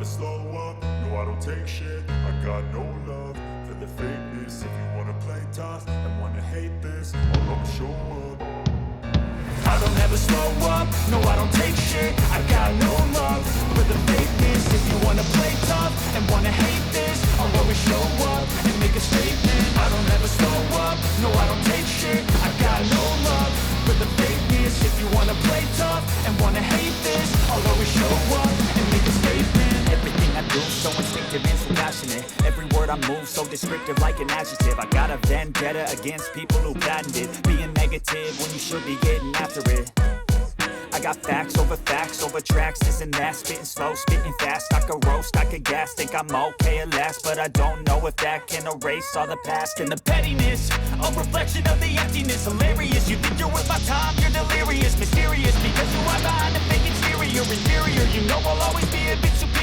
slow up, no I don't take shit. I got no love for the fakeness. If you wanna play tough and wanna hate this, I'll always show up. I don't ever slow up, no I don't take shit. I got no love for the fakeness. If you wanna play tough and wanna hate this, I'll always show up and make a statement. I don't ever slow up, no I don't take shit. I got no love for the fakeness. If you wanna play tough and wanna hate this, I'll always show up and make a statement. Everything I do so instinctive and so passionate. Every word I move so descriptive like an adjective. I got a vendetta against people who patented being negative when you should be getting after it. I got facts over tracks, this and that. Spitting slow, spitting fast. I could roast, I could gas. Think I'm okay at last, but I don't know if that can erase all the past. And the pettiness, a reflection of the emptiness. Hilarious, you think you're worth my time, you're delirious. Mysterious, because you are behind the fake exterior. Inferior, you know I'll always be a bit superior.